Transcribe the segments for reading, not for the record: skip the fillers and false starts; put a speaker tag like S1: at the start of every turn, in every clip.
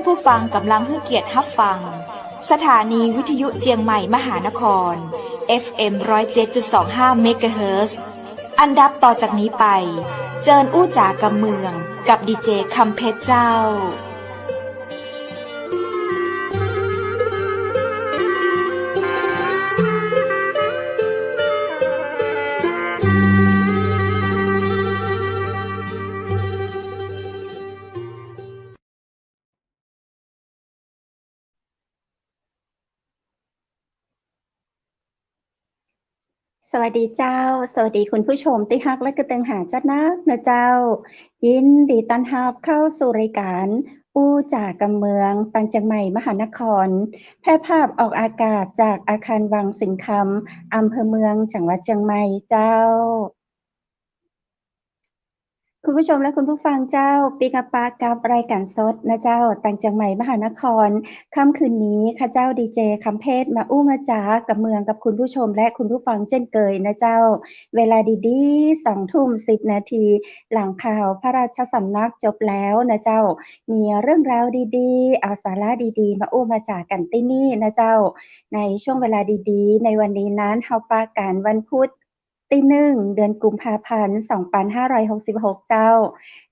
S1: ผู้ฟังกำลังให้เกียรติรับฟังสถานีวิทยุเจียงใหม่มหานคร FM 107.25 เมกะเฮิรตซ์อันดับต่อจากนี้ไปเจิญอู้จ๋ากำเมืองกับดีเจคำเพชรเจ้า
S2: สวัสดีเจ้าสวัสดีคุณผู้ชมที่ฮักและกระตึงหาจัดนักนะเจ้ายินดีต้อนรับเข้าสู่รายการอู้จ่ากำเมืองตังเจียงใหม่มหานครแพร่ภาพออกอากาศจากอาคารวังสิงคำอำเภอเมืองจังหวัดเชียงใหม่เจ้าคุณผู้ชมและคุณผู้ฟังเจ้าปีกะปากับรายการสดนะเจ้าต่างจังใหม่มหานครค่ำคืนนี้ข้าเจ้าดีเจคำเพชรมาอู้มาจ๋ากับเมืองกับคุณผู้ชมและคุณผู้ฟังเช่นเคยนะเจ้าเวลาดีๆ 20:10 นาทีหลังข่าวพระราชสำนักจบแล้วนะเจ้ามีเรื่องราวดีๆเอาสาระดีๆมาอู้มาจ๋ากันที่นี่นะเจ้าในช่วงเวลาดีๆในวันนี้นั้นเฮาปากันวันพุธที่1เดือนกุมภาพันธ์2566เจ้า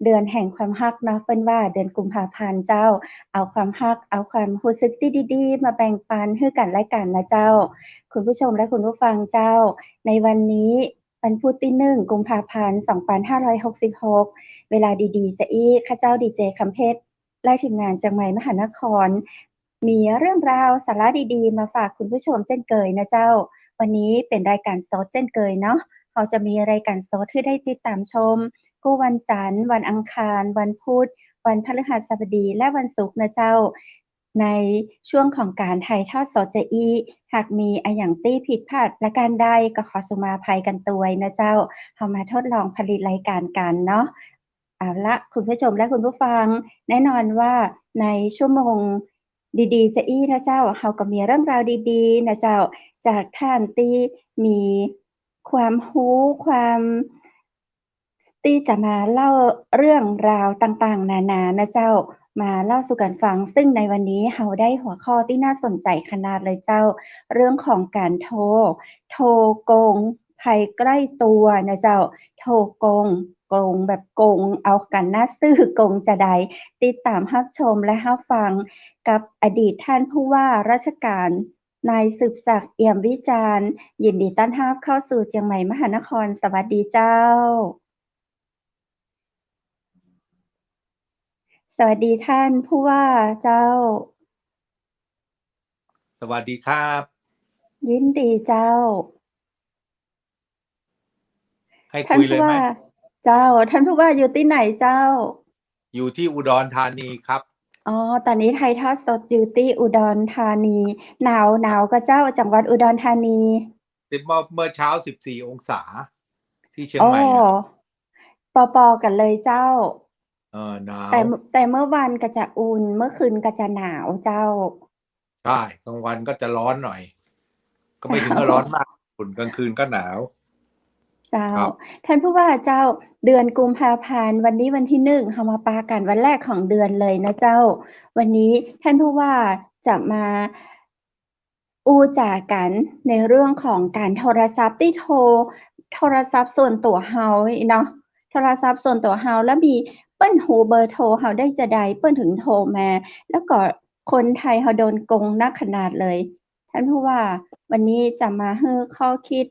S2: เดือนแห่งความรักเนาะเปิ้นว่าเดือนกุมภาพันธ์เจ้าเอาความรักเอาความรู้สึกที่ดีๆมาแบ่งปันให้กันและกันนะเจ้าคุณผู้ชมและคุณผู้ฟังเจ้าในวันนี้วันพุธที่1กุมภาพันธ์2566เวลาดีๆจะอีข้าเจ้าดีเจคำเพชรและทีมงานจังใหม่มหานครมีเรื่องราวสาระดีๆมาฝากคุณผู้ชมเช่นเคยนะเจ้าวันนี้เป็นรายการสดเช่นเคยเนาะเราจะมีรายการสดให้ได้ติดตามชมก็วันจันทร์วันอังคารวันพุธวันพฤหัสบดีและวันศุกร์นะเจ้าในช่วงของการถ่ายทอดสดจะอีหากมีอะหยังตี้ผิดพลาดประการใดก็ขอสุมาภัยกันตัวยนะเจ้าเฮามาทดลองผลิตรายการกันเนาะเอาละคุณผู้ชมและคุณผู้ฟังแน่นอนว่าในชั่วโมงดีๆจะอี้นะเจ้าเฮาก็มีเรื่องราวดีๆนะเจ้าจากท่านที่มีความรู้ความที่จะมาเล่าเรื่องราวต่างๆนานานะเจ้ามาเล่าสู่กันฟังซึ่งในวันนี้เราได้หัวข้อที่น่าสนใจขนาดเลยเจ้าเรื่องของการโทรโกงภัยใกล้ตัวนะเจ้าโทรโกงแบบโกงเอากันหน้าซื่อโกงจะใดติดตามรับชมและรับฟังกับอดีตท่านผู้ว่าราชการนายสืบศักดิ์เอี่ยมวิจารณ์ยินดีต้อนรับเข้าสู่เชียงใหม่มหานครสวัสดีเจ้าสวัสดีท่านผู้ว่าเจ้า
S3: สวัสดีครับ
S2: ยินดีเจ้า
S3: ให้คุยเลยไหม
S2: เจ้าท่านผู้ว่าอยู่ที่ไหนเจ้า
S3: อยู่ที่อุดรธานีครับ
S2: อ๋อตอนนี้ไทยทอดสดอยู่ที่อุดรธานีหนาวก็เจ้าจังหวัดอุดรธานี
S3: เมื่อเช้า14องศาที่เชียงใหม่
S2: ปอๆกันเลยเจ้า
S3: หนาว
S2: แต่เมื่อวันก็จะอุ่นเมื่อคืนก็จะหนาวเจ้า
S3: ใช่กลางวันก็จะร้อนหน่อยก็ไม่ถึงกับร้อนมากฝุ่นกลางคืนก็หนาว
S2: เจ้าท่านผู้ว่าเจ้าเดือนกุมภาพันธ์วันนี้วันที่1เฮามาปากันวันแรกของเดือนเลยนะเจ้าวันนี้ท่านผู้ว่าจะมาอู้จากันในเรื่องของการโทรศัพท์ที่โทรศัพท์ส่วนตัวเฮาเนาะโทรศัพท์ส่วนตัวเฮาแล้วมีเปิ้นฮู้เบอร์โทรเฮาได้จะใดเปิ้นถึงโทรมาแล้วก็คนไทยเฮาโดนโกงนักขนาดเลยท่านผู้ว่าวันนี้จะมาให้ข้อคิด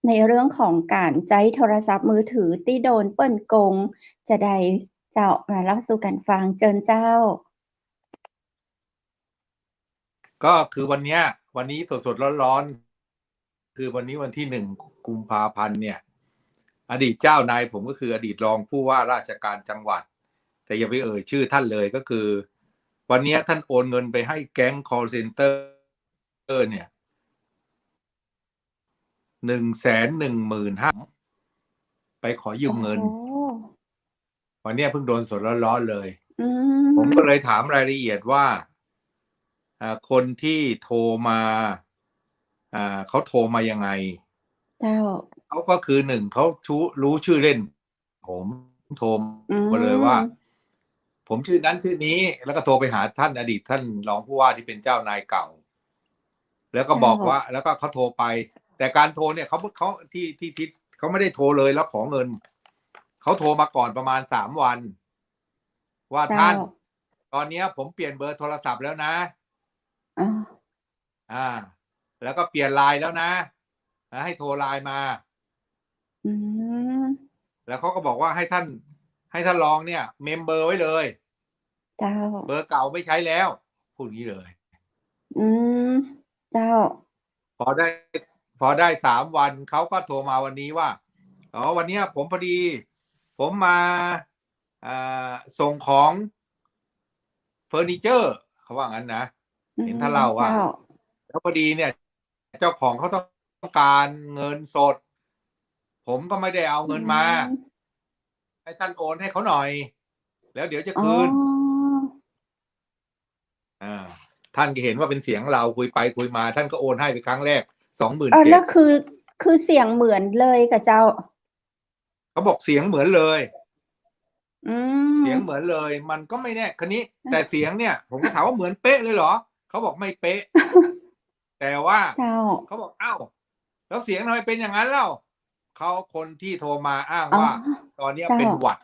S2: ในเรื่องของการใช้โทรศัพท์มือถือที่โดนเปิ้นโกงจะได้เจ้ามาเล่าสู่กันฟังเจิญเจ้า
S3: ก็คือวันนี้สดๆร้อนๆคือวันนี้วันที่1กุมภาพันธ์เนี่ยอดีตเจ้านายผมก็คืออดีตรองผู้ว่าราชการจังหวัดแต่อย่าไปเอ่ยชื่อท่านเลยก็คือวันนี้ท่านโอนเงินไปให้แก๊ง call center เนี่ย115,000ไปขอยืมเงินวันนี้เพิ่งโดนสดร้อนๆเลยผมก็เลยถามรายละเอียดว่าคนที่โทรมาเขาโทรมายังไงเขาก็คือ1เขารู้ชื่อเล่นผมโทรมาเลยว่า ผมชื่อนั้นชื่อนี้ แล้วก็โทรไปหาท่านอดีตท่านรองผู้ว่าที่เป็นเจ้านายเก่า แล้วก็บอกว่า แล้วก็เขาโทรไป แต่การโทรเนี่ยเขาที่เขาไม่ได้โทรเลยแล้วขอเงินเขาโทรมาก่อนประมาณ3 วัน ว่าท่าน ตอนนี้ผมเปลี่ยนเบอร์โทรศัพท์แล้วนะแล้วก็เปลี่ยนไลน์แล้วนะให้โทรไลน์มาแล้วเขาก็บอกว่าให้ท่านลองเนี่ยเมมเบอร์ไว้เลยเจ้าเบอร์เก่าไม่ใช้แล้วพูดงี้เลย
S2: เจ้า
S3: พอได้3 วันเขาก็โทรมาวันนี้ว่าวันนี้ผมพอดีผมมาส่งของเฟอร์นิเจอร์เขาว่างั้นนะเห็นท่านเล่าว่าแล้วพอดีเนี่ยเจ้าของเขาต้องการเงินสดผมก็ไม่ได้เอาเงินมาให้ท่านโอนให้เขาหน่อยแล้วเดี๋ยวจะคืนท่านก็เห็นว่าเป็นเสียงเราคุยไปคุยมาท่านก็โอนให้ไปครั้งแรก27,000
S2: แล้วคือเสียงเหมือนเลยกับเจ้า
S3: เขาบอกเสียงเหมือนเลยเสียงเหมือนเลยมันก็ไม่แน่คันนี้แต่เสียงเนี่ยผมก็ถามว่าเหมือนเป๊ะเลยเหรอเขาบอกไม่เป๊ะแต่ว่าเขาบอกอ้าวแล้วเสียงทำไมเป็นอย่างนั้นเล่าเขาคนที่โทรมาอ้างว่าตอนนี้เป็นหวัด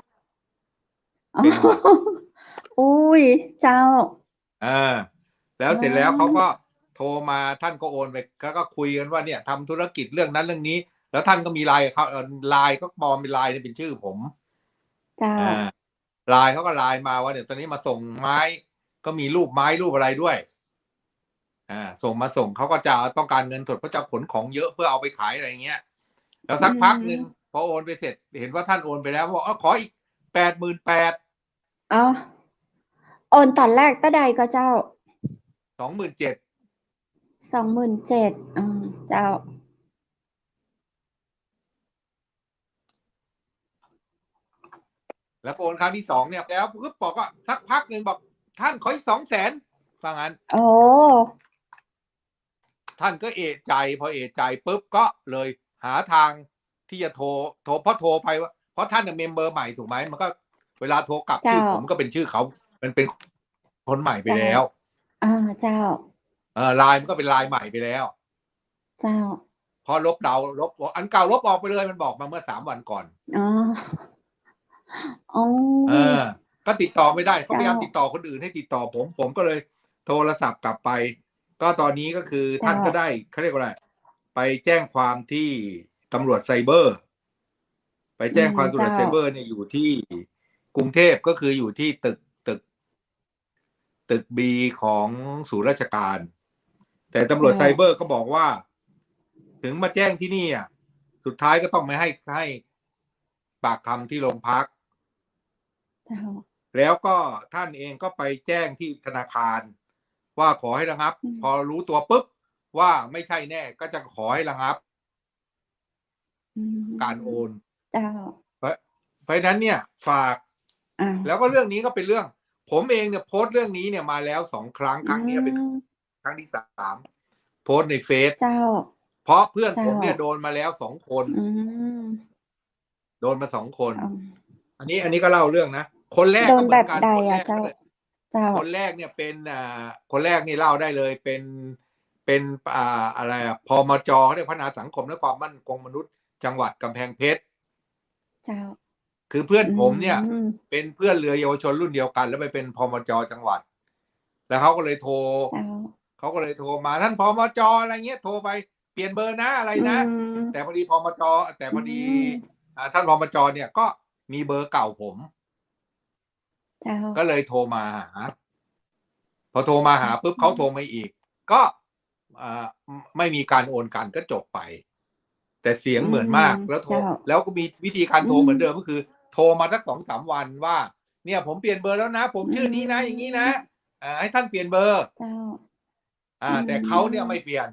S2: อุ้ยเจ้า
S3: แล้วเสร็จแล้วเขาก็โทรมาท่านก็โอนไปก็คุยกันว่าเนี่ยทำธุรกิจเรื่องนั้นเรื่องนี้แล้วท่านก็มีไลน์เขาไลน์ก็ปลอมเป็นไลน์เป็นชื่อผมไลน์เขาก็ไลน์มาว่าเนี่ยตอนนี้มาส่งไม้ก็มีรูปไม้รูปอะไรด้วยส่งเขาก็จะต้องการเงินสดเพราะจะขนของเยอะเพื่อเอาไปขายอะไรเงี้ยแล้วสักพักหนึ่งพอโอนไปเสร็จเห็นว่าท่านโอนไปแล้วบอกขออีก88,000
S2: โอนตอนแรกตะใดก็เจ้า
S3: 27,000
S2: เจ้า
S3: แล้วโอนครั้งที่2เนี่ยแล้วก็บอกว่าสักพักหนึ่งบอกท่านขออีก200,000ว่างั้นท่านก็เอะใจพอเอะใจปุ๊บก็เลยหาทางที่จะโทรเพราะโทรไปว่าเพราะท่านเป็นเมมเบอร์ใหม่ถูกไหมมันก็เวลาโทรกลับชื่อผมก็เป็นชื่อเขามันเป็นคนใหม่ไปแล้ว
S2: เจ้า
S3: ไลน์มันก็เป็นไลน์ใหม่ไปแล้ว
S2: เจ้า
S3: พอลบอันเก่าลบออกไปเลยมันบอกมาเมื่อ3 วันก่อนก็ติดต่อไม่ได้ก็พยายามติดต่อคนอื่นให้ติดต่อผมก็เลยโทรศัพท์กลับไปก็ตอนนี้ก็คือท่านก็ได้เขาเรียกว่าอะไรไปแจ้งความที่ตำรวจไซเบอร์ไปแจ้งความตำรวจไซเบอร์เนี่ยอยู่ที่กรุงเทพก็คืออยู่ที่ตึกบีของศูนย์ราชการแต่ตำรวจไซเบอร์ก็บอกว่าถึงมาแจ้งที่นี่สุดท้ายก็ต้องไม่ให้ปากคำที่โรงพักแล้วก็ท่านเองก็ไปแจ้งที่ธนาคารว่าขอให้ระงับพอรู้ตัวปุ๊บว่าไม่ใช่แน่ก็จะขอให้ระงับการโอนเพราะนั้นเนี่ยฝากแล้วก็เรื่องนี้ก็เป็นเรื่องผมเองเนี่ยโพสต์เรื่องนี้เนี่ยมาแล้ว2 ครั้งครั้งนี้เป็นครั้งที่3โพสต์ในเฟซเพราะเพื่อนผมเนี่ยโดนมาแล้ว2 คนโดนมา2 คนอันนี้ก็เล่าเรื่องนะคนแรกก็เหมือนกันคนแรกเนี่ยเป็นคนแรกนี่เล่าได้เลยเป็นอะไรพมจ.เขาเรียกพัฒนาสังคมและความมั่นคงมนุษย์จังหวัดกำแพงเพชรคือเพื่อนผมเนี่ยเป็นเพื่อนเรือเยาวชนรุ่นเดียวกันแล้วไปเป็นพมจ.จังหวัดแล้วเขาก็เลยโทรมาท่านพมจ.อะไรเงี้ยโทรไปเปลี่ยนเบอร์นะอะไรนะแต่พอดีพมจ.แต่พอดีท่านพมจ.เนี่ยก็มีเบอร์เก่าผมก็เลยโทรมาหาพอโทรมาหาปุ๊บเขาโทรมาอีกก็ไม่มีการโอนกันก็จบไปแต่เสียงเหมือนมากแล้วก็มีวิธีการโทรเหมือนเดิมก็คือโทรมาสัก2-3 วันว่าเนี่ยผมเปลี่ยนเบอร์แล้วนะผมชื่อนี้นะอย่างนี้นะให้ท่านเปลี่ยนเบอร์แต่เขาเนี่ยไม่เปลี่ยน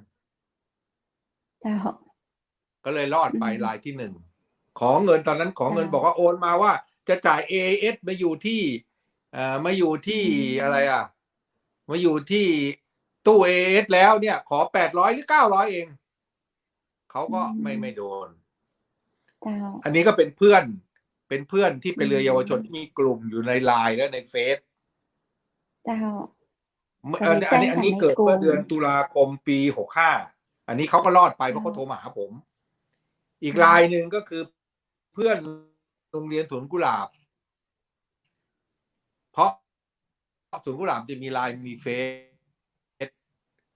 S3: ก็เลยรอดไปรายที่1ขอเงินตอนนั้นขอเงินบอกว่าโอนมาว่าจะจ่าย AIS มาอยู่ที่อะไรมาอยู่ที่ตู้ AIS แล้วเนี่ยขอ800หรือ900เองเขาก็ไม่โดนอันนี้ก็เป็นเพื่อน เป็นเพื่อนที่เป็นเรือเยาวชนที่มีกลุ่มอยู่ในไลน์และในเฟซ
S2: เจ้า
S3: อันนี้เกิดเมื่อเดือน
S2: ตุ
S3: ตุลาคมปี65อันนี้เขาก็รอดไปเพราะเขาโทรมาหาผม อีกรายหนึ่งก็คือเพื่อนโรงเรียนสวนกุหลาบเพราะสวนกุหลาบจะมีไลน์มีเฟซ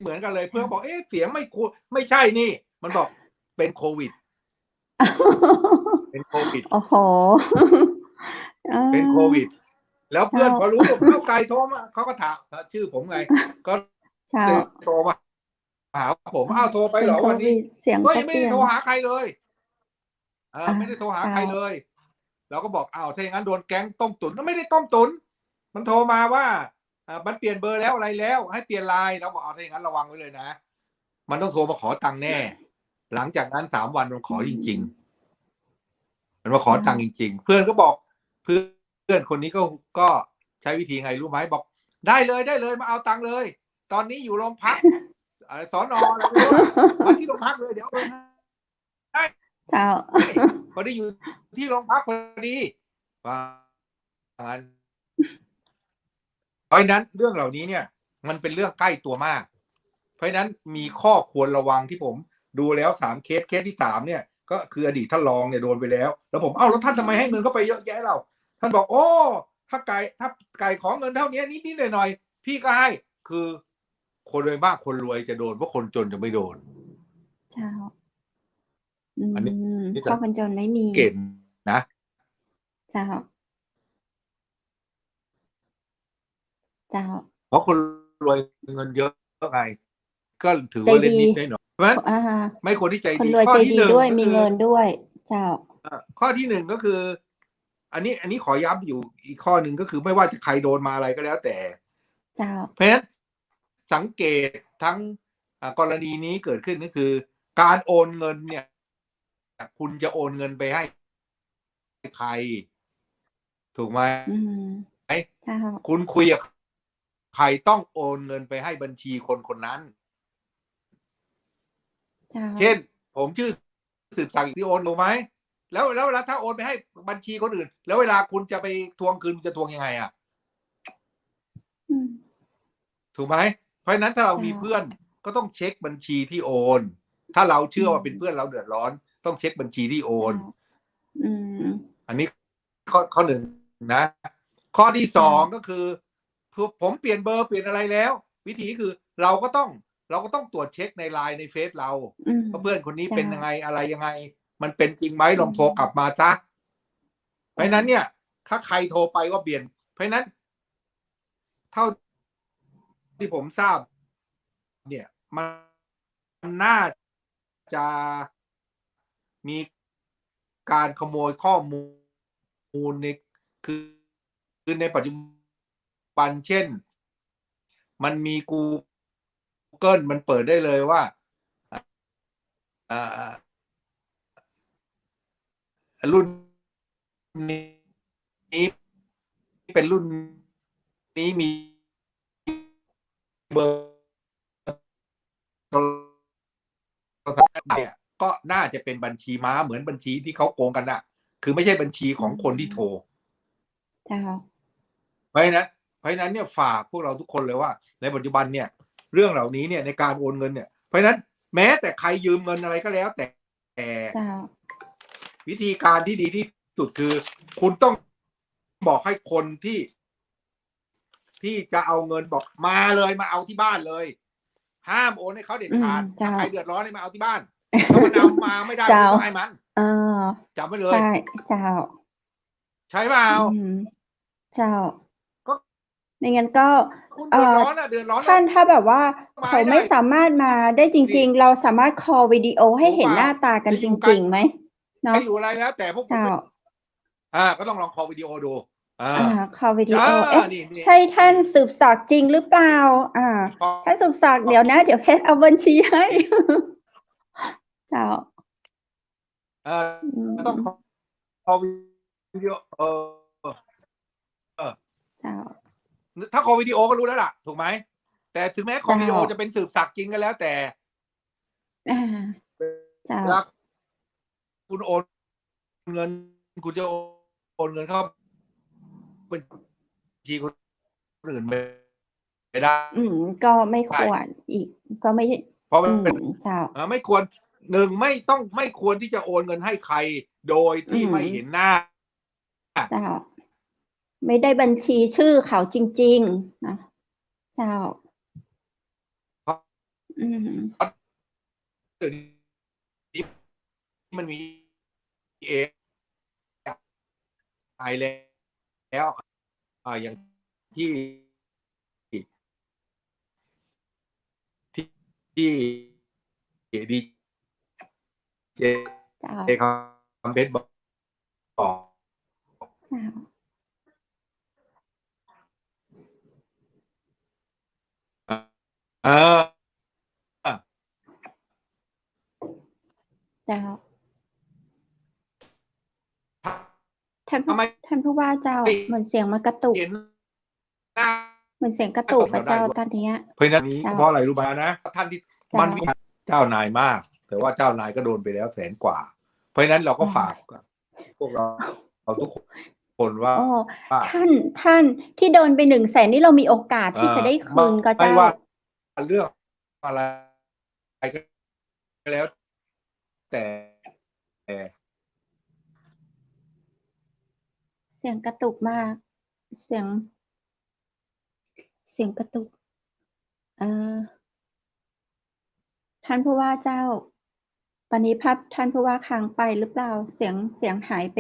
S3: เหมือนกันเลยเพื่อนบอกเสียงไม่ใช่นี่มันบอกเป็นโควิดเป็นโควิด
S2: โอ้โห
S3: เป็นโควิดแล้วเพื่อนพอรู้ว่าเข้าไกลโทรมาเขาก็ถามชื่อผมไงก็โทรมาหาผมโทรไปเหรอวันนี้ไม่ได้โทรหาใครเลยไม่ได้โทรหาใครเลยเราก็บอกถ้าอย่างนั้นโดนแก๊งต้มตุ๋นก็ไม่ได้ต้มตุ๋นมันโทรมาว่ามันเปลี่ยนเบอร์แล้วอะไรแล้วให้เปลี่ยนไลน์เราบอกถ้าอย่างนั้นระวังไว้เลยนะมันต้องโทรมาขอตังค์แน่หลังจากนั้น3 วันมันขอจริงๆมันมาขอตังค์จริงๆเพื่อนก็บอกเพื่อนคนนี้ก็ใช้วิธีไงรู้ไหมบอกได้เลยมาเอาตังค์เลยตอนนี้อยู่โรงพักสน.อะไรไม่รู้มาที่โรงพักเลยเดี๋ยวได้พอได้อยู่ที่โรงพักพอดีเพราะฉะนั้นเรื่องเหล่านี้เนี่ยมันเป็นเรื่องใกล้ตัวมากเพราะฉะนั้นมีข้อควรระวังที่ผมดูแล้ว3 เคสที่3เนี่ยก็คืออดีตท่านรองเนี่ยโดนไปแล้วผมแล้วท่านทำไมให้เงินเข้าไปเยอะแยะเราท่านบอกถ้าไก่ของเงินเท่านี้นิดๆหน่อยๆพี่ก็ให้คือคนรวยมากคนรวยจะโดนเพราะคนจนจะไม่โดน
S2: ใช่
S3: อันนี้
S2: ข้อคนจนไม่มี
S3: เก่งนะ
S2: เจ้า
S3: เพราะคนรวยเงินเยอะไงก็ถือว่าเล่นนิดหน่อยเพราะฉะนั้นไม่คนที่ใจดี
S2: ข้อที่1ด้วยมีเงินด้วยเจ้า
S3: ข้อที่1ก็คืออันนี้ขอย้ำอยู่อีกข้อหนึ่งก็คือไม่ว่าจะใครโดนมาอะไรก็แล้วแต่
S2: เจ้า
S3: เพราะฉะนั้นสังเกตทั้งกรณีนี้เกิดขึ้นก็คือการโอนเงินเนี่ยคุณจะโอนเงินไปให้ใครถูกไหมคุณคุยกับใครต้องโอนเงินไปให้บัญชีคนนั้นเช่นผมชื่อสืบศักดิ์ที่โอนถูกไหมแล้วเวลาถ้าโอนไปให้บัญชีคนอื่นแล้วเวลาคุณจะไปทวงคืนจะทวงยังไงถูกไหมเพราะฉะนั้นถ้าเรามีเพื่อนก็ต้องเช็คบัญชีที่โอนถ้าเราเชื่อว่าเป็นเพื่อนเราเดือดร้อนต้องเช็คบัญชีที่โอนอันนี้ข้อ1นะข้อที่2ก็คือผมเปลี่ยนเบอร์เปลี่ยนอะไรแล้ววิธีคือเราก็ต้องตรวจเช็คในไลน์ในเฟซเราว่าเพื่อนคนนี้เป็นยังไงอะไรยังไงมันเป็นจริงไหมลองโทรกลับมาซะเพราะนั้นเนี่ยถ้าใครโทรไปว่าเปลี่ยนเพราะนั้นเท่าที่ผมทราบเนี่ยมันน่าจะมีการขโมยข้อมูลในคือในปัจจุบันเช่นมันมี Google มันเปิดได้เลยว่ารุ่นนี้เป็นรุ่นนี้มีเบอร์เนี่ยก็น่าจะเป็นบัญชีม้าเหมือนบัญชีที่เขาโกงกันน่ะคือไม่ใช่บัญชีของคนที่โทรเพราะฉะนั้นเนี่ยฝากพวกเราทุกคนเลยว่าในปัจจุบันเนี่ยเรื่องเหล่านี้เนี่ยในการโอนเงินเนี่ยเพราะฉะนั้นแม้แต่ใครยืมเงินอะไรก็แล้วแต่วิธีการที่ดีที่สุดคือคุณต้องบอกให้คนที่จะเอาเงินบอกมาเลยมาเอาที่บ้านเลยห้ามโอนให้เขาเด็ดขาดถ้าใครเดือดร้อนให้มาเอาที่บ้านถ้ามันเอามาไม่ได้ต้องให้มันจำไว้เลย
S2: ใช่เจ้า
S3: ใช่เปล่า
S2: เจ้าไม่งั้นก็
S3: เดือดร้อน
S2: ถ้าแบบว่าเขาไม่สามารถมาได้จริงๆเราสามารถ call วิดีโอให้เห็นหน้าตากันจริงๆไหมเนาะ
S3: ไม่อยู่อะไรแล้วแต่พวกผมก็ต้องลอง call วิดีโอดู
S2: call วิดีโอใช่ท่านสืบศักดิ์จริงหรือเปล่าท่านสืบศักดิ์เดี๋ยวเพชรเอาบัญชีให้เจ้า
S3: ต้อง call วิดีโอ
S2: เจ้า
S3: ถ้าคอวิดีโอก็รู้แล้วล่ะถูกไหมแต่ถึงแม้คอวิดีโอจะเป็นสืบศักดิ์จริงก็แล้วแต่เวลาคุณโอนเงินคุณจะโ อนเงินเข้าบัญชีคนอื่นไม่ได้
S2: ก็ไม่ควรอีกก็ไม่
S3: เพราะมันเป็น
S2: เจ้า
S3: ไม่ควรไม่ควรที่จะโอนเงินให้ใครโดยที่ไม่เห็นหน้า
S2: เจ้าไม่ได้บัญชีชื่อเขาจริงๆนะเจ้า
S3: เดี๋ยวนี้มันมีเอไอแล้วอย่างที่ดีเจคำเพชรบอก
S2: เจ้าท่านผู้ว่าเจ้าเหมือนเสียงมันกระตุกเหมือนเสียงกระตุกเจ้าตอนนี้
S3: เพราะนั้นนี้เพราะอะไรรู้ไหมนะท่านที่มันเจ้านายมากแต่ว่าเจ้านายก็โดนไปแล้ว100,000 กว่าเพราะฉะนั้นเราก็ฝากพวกเราทุกคนว่า
S2: ท่านที่โดนไป100,000นี่เรามีโอกาสที่จะได้คืนก็เจ้า
S3: ไม่ว่าเรื่องอะไรก็แล้วแต่
S2: เสียงกระตุกมากเสียงกระตุกท่านผู้ว่าเจ้าตอนนี้ภาพท่านผู้ว่าค้างไปหรือเปล่าเสียงหายไป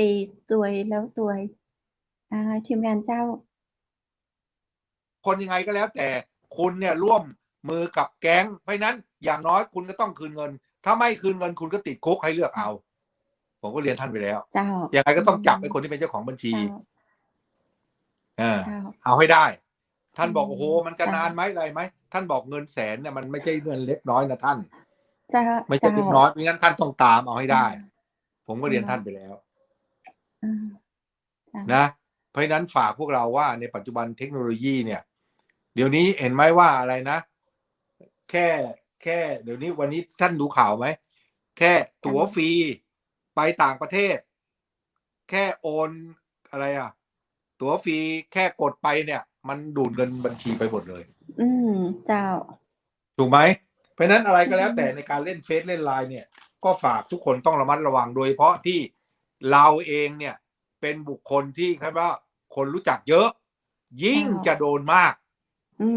S2: ตัวแล้วตัวทีมงานเจ้า
S3: คนยังไงก็แล้วแต่คุณเนี่ยร่วมมือกับแก๊งเพราะนั้นอย่างน้อยคุณก็ต้องคืนเงินถ้าไม่คืนเงินคุณก็ติดคุกให้เลือกเอาผมก็เรียนท่านไปแล้วยังไงก็ต้องจับไอ้คนที่เป็นเจ้าของบัญชีเอาให้ได้ท่านบอกโอ้โหมันจะนานไหมอะไรไหมท่านบอกเงิน100,000เนี่ยมันไม่ใช่เงินเล็กน้อยนะท่านไม่ใช่เล็กน้อยเพราะงั้นท่านต้องตามเอาให้ได้ผมก็เรียนท่านไปแล้วนะเพราะฉะนั้นฝากพวกเราว่าในปัจจุบันเทคโนโลยีเนี่ยเดี๋ยวนี้เห็นไหมว่าอะไรนะแค่เดี๋ยวนี้วันนี้ท่านดูข่าวไหมแค่ตั๋วฟรีไปต่างประเทศแค่โอนอะไรตั๋วฟรีแค่กดไปเนี่ยมันดูดเงินบัญชีไปหมดเลย
S2: เจ้า
S3: ถูกไหมเพราะนั้นอะไรก็แล้วแต่ในการเล่นเฟซเล่นไลน์เนี่ยก็ฝากทุกคนต้องระมัดระวังโดยเฉพาะที่เราเองเนี่ยเป็นบุคคลที่คำว่าคนรู้จักเยอะยิ่งจะโดนมาก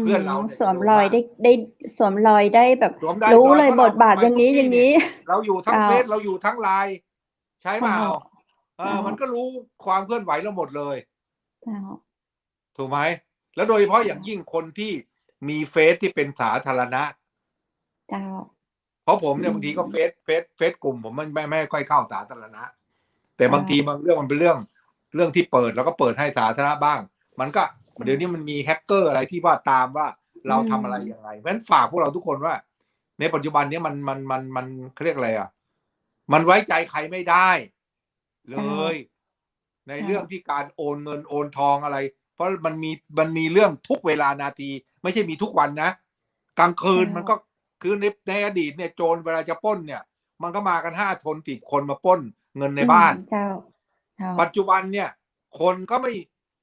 S3: เพื่อนเรา
S2: สวมรอยได้สวมรอยได้แบบรู้เลยบทบาทอย่างนี้
S3: เราอยู่ทั้งเฟซเราอยู่ทั้งไลน์ใช่เปล่ามันก็รู้ความเคลื่อนไหวเราหมดเลยถูกไหมแล้วโดยเฉพาะอย่างยิ่งคนที่มีเฟซที่เป็นสาธารณะเพราะผมเนี่ยบางทีก็เฟซกลุ่มผมไม่ค่อยเข้าสาธารณะแต่บางทีบางเรื่องมันเป็นเรื่องที่เปิดแล้วก็เปิดให้สาธารณะบ้างมันก็เดี๋ยวนี้มันมีแฮกเกอร์อะไรที่ว่าตามว่าเราทำอะไรยังไงเพราะฉะนั้นฝากพวกเราทุกคนว่าในปัจจุบันนี้มันเขาเรียกอะไรมันไว้ใจใครไม่ได้เลยในเรื่องที่การโอนเงินโอนทองอะไรเพราะมันมีเรื่องทุกเวลานาทีไม่ใช่มีทุกวันนะกลางคืนมันก็คือในอดีตเนี่ยโจรเวลาจะปล้นเนี่ยมันก็มากัน5 คน10 คนมาปล้นเงินในบ้านปัจจุบันเนี่ยคนก็ไม่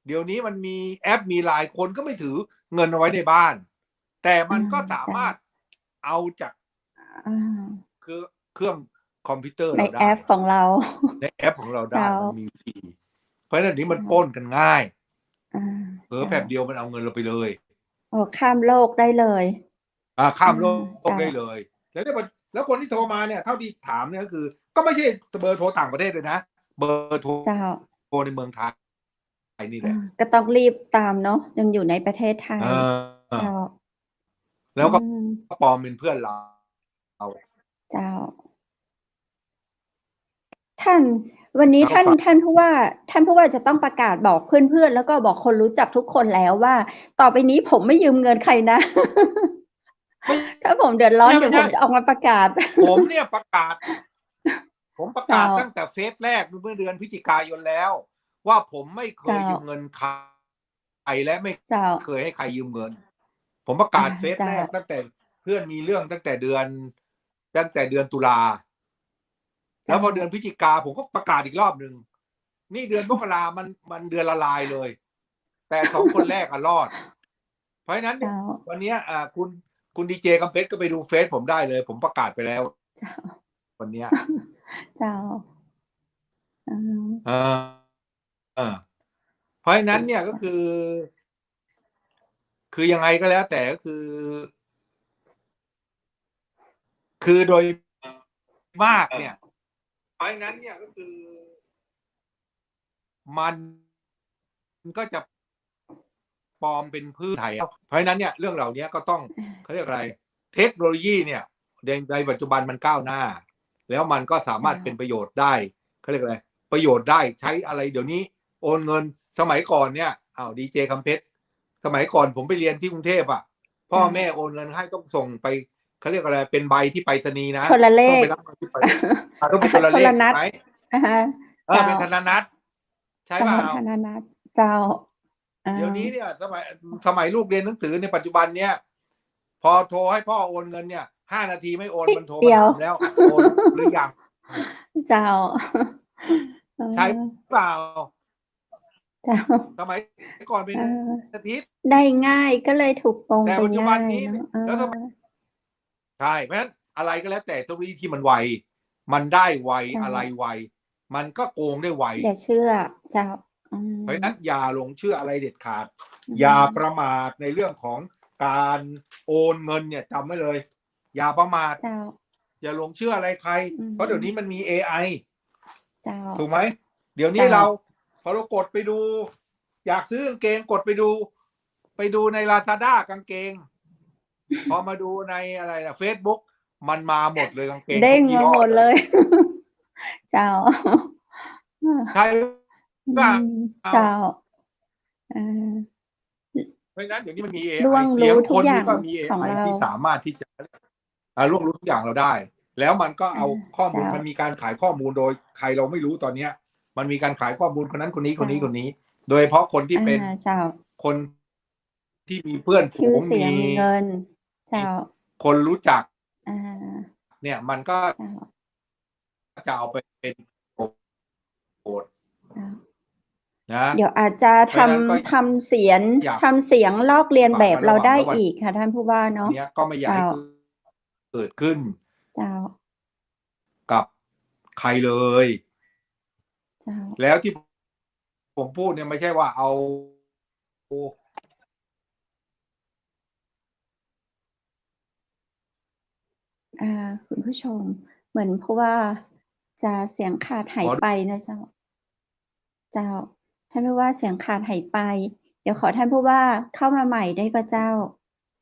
S3: เดี๋ยวนี้มันมีแอปมีหลายคนก็ไม่ถือเงินเอาไว้ในบ้านแต่มันก็สามารถเอาจากคือเครื่องคอมพิวเตอร์เราได้
S2: ในแอปของเรา
S3: ได้มันมีวิธีเพราะฉะนั้นนี้มันปล้นกันง่ายแป๊บเดียวมันเอาเงินเราไปเลย
S2: ข้ามโลกได้เลย
S3: ข้ามโลกได้เลยแล้วคนที่โทรมาเนี่ยเท่าที่ถามเนี่ยก็คือก็ไม่ใช่เบอร์โทรต่างประเทศเลยนะเบอร์โทรในเมืองไทยนี่แหละ
S2: ก็ต้องรีบตามเนาะยังอยู่ในประเทศไทย
S3: แล้วก็ปลอมเป็นเพื่อนเรา
S2: เจ้าวันนี้ท่านผู้ว่าจะต้องประกาศบอกเพื่อนๆแล้วก็บอกคนรู้จักทุกคนแล้วว่าต่อไปนี้ผมไม่ยืมเงินใครนะถ้าผมเดือดร้อนเดี๋ยวผมจะออกมาประกาศ
S3: ผมเนี่ยประกาศตั้งแต่เฟซแรกเมื่อเดือนพฤศจิกายนแล้วว่าผมไม่เคยยืมเงินใครและไม่เคยให้ใครยืมเงินผมประกาศเฟซแรกตั้งแต่เพื่อนมีเรื่องตั้งแต่เดือนตุลาแล้วพอเดือนพฤศจิกาผมก็ประกาศอีกรอบนึง นี่เดือนมกรามันเดือนละลายเลย แต่2 คนแรกรอด เพราะฉะนั้นวันนี้คุณดีเจกำเพชรก็ไปดูเฟซผมได้เลย ผมประกาศไปแล้ววันนี้
S2: เจ้า
S3: เพราะฉะนั้นเนี่ยก็คือยังไงก็แล้วแต่ก็คือโดยมากเนี่ยเพราะฉะนั้นเนี่ยก็คือมันก็จะปลอมเป็นพืชไทยเพราะฉะนั้นเนี่ยเรื่องเหล่านี้ก็ต้องเขาเรียกอะไรเทคโนโลยีเนี่ยในปัจจุบันมันก้าวหน้าแล้วมันก็สามารถเป็นประโยชน์ได้เขาเรียกอะไรประโยชน์ได้ใช้อะไรเดี๋ยวนี้โอนเงินสมัยก่อนเนี่ยดีเจคำเพชรสมัยก่อนผมไปเรียนที่กรุงเทพพ่อแม่โอนเงินให้ต้องส่งไปเขาเรียกอะไรเป็นใบที่ไปรษณีย์นะ
S2: คนละเลข
S3: ต้องไปรับที่ไปต้องเป็นคนละเลขไหมเป็นธนนัตใช่ป่ะ
S2: ธนนัตเจ้า
S3: เดี๋ยวนี้เนี่ยสมัยลูกเรียนหนังสือในปัจจุบันเนี่ยพอโทรให้พ่อโอนเงินเนี่ย5 นาทีไม่โอนมันโทรมาถามแล้วโอนหรือยัง
S2: เจ้า
S3: ใช่เปล่าเจ้าสมัยก่อนเป็นอาทิตย์
S2: ได้ง่ายก็เลยถูกตรง
S3: แต่ปัจจุบันนี้แล้วใช่เพราะฉะนั้นอะไรก็แล้วแต่เทคโนโลยีที่มันไวมันได้ไวอะไรไวมันก็โกงได้ไว
S2: อย่าเชื่อเจ้า
S3: เพราะฉะนั้นอย่าหลงเชื่ออะไรเด็ดขาดอย่าประมาทในเรื่องของการโอนเงินเนี่ยจำไว้เลยอย่าประมาทอย่าหลงเชื่ออะไรใครเพราะเดี๋ยวนี้มันมี AI ถูกไหมเดี๋ยวนี้พอเรากดไปดูอยากซื้อกางเกงกดไปดูใน Lazada กางเกงพอมาดูในอะไรนะ Facebook มันมาหมดเลยกางเกง
S2: เด้งมาหมดเลยเจ้า
S3: ใช่ป่ะ
S2: เจ้า
S3: เพราะฉะนั้นเดี๋ยวนี้มันมี AI เสียงคนนี่ก็มี AI ที่สามารถที่จะล่วงรู้ทุกอย่างเราได้แล้วมันก็เอาข้อมูลมันมีการขายข้อมูลโดยใครเราไม่รู้ตอนเนี้ยมันมีการขายข้อมูลคนนั้นคนนี้โดยเฉพาะคนที่เป็นคนที่มีเพื่อนฝูงมี
S2: เงิน
S3: คนรู้จักเนี่ยมันก็จะเอาไปเป็นโกดนะ
S2: เดี๋ยวอาจจะทำเสียงลอกเลียนแบบเราได้อีกค่ะท่านผู้ว่าเนาะ
S3: เนี่ยก็ไม่อยากให้เกิดขึ้นกับใครเลยแล้วที่ผมพูดเนี่ยไม่ใช่ว่าเอา
S2: คุณผู้ชมเหมือนเพราะว่าจะเสียงขาดหายไปนะเจ้าท่านผู้ว่าเสียงขาดหายไปเดี๋ยวขอท่านผู้ว่าเข้ามาใหม่ได้ก็เจ้า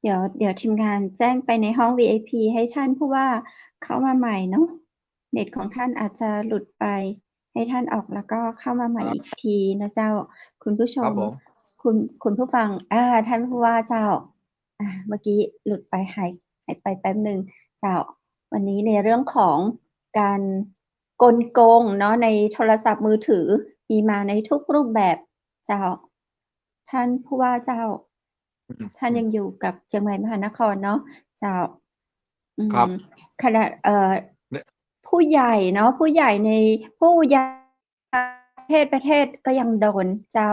S2: เดี๋ยวทีมงานแจ้งไปในห้อง VIP ให้ท่านผู้ว่าเข้ามาใหม่เนาะเน็ตของท่านอาจจะหลุดไปให้ท่านออกแล้วก็เข้ามาใหม่อีกทีนะเจ้าคุณผู้ชมคุณผู้ฟังท่านผู้ว่าเจ้าเมื่อกี้หลุดไปหายไปแป๊บนึงเจ้าวันนี้ในเรื่องของการกลโกงเนาะในโทรศัพท์มือถือมีมาในทุกรูปแบบเจ้าท่านผู้ว่าเจ้าท่านยังอยู่กับเชียงใหม่มหานครเนาะเจ้าขณะผู้ใหญ่เนาะผู้ใหญ่ในผู้ใหญ่ประเทศก็ยังโดนเจ้า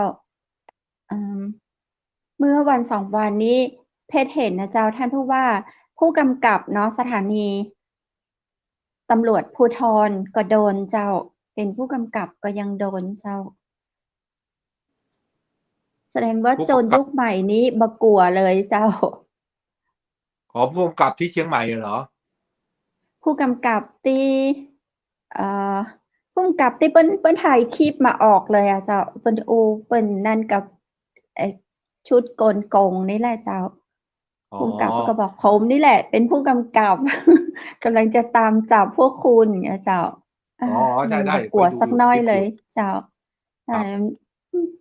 S2: เมื่อวัน2 วันนี้เพจเห็นนะเจ้าท่านผู้ว่าผู้กำกับเนาะสถานีตำรวจภูธรก็โดนเจ้าเป็นผู้กำกับก็ยังโดนเจ้าแสดงว่าโจรยุคใหม่นี้บกลัวเลยเจ้า
S3: ผู้กำกับที่เชียงใหม่เหรอ
S2: ผู้กำกับที่ผู้กำกับที่เปิ้นถ่ายคลิปมาออกเลยเจ้าเปิ้นนั่นกับชุดโกนโกงนี่แหละเจ้าผู้กำกับก็บอกผมนี่แหละเป็นผู้กำกับกำลังจะตามจับพวกคุณเจ้า
S3: ใช่ได้
S2: กลัวสักน้อยเลยเจ้า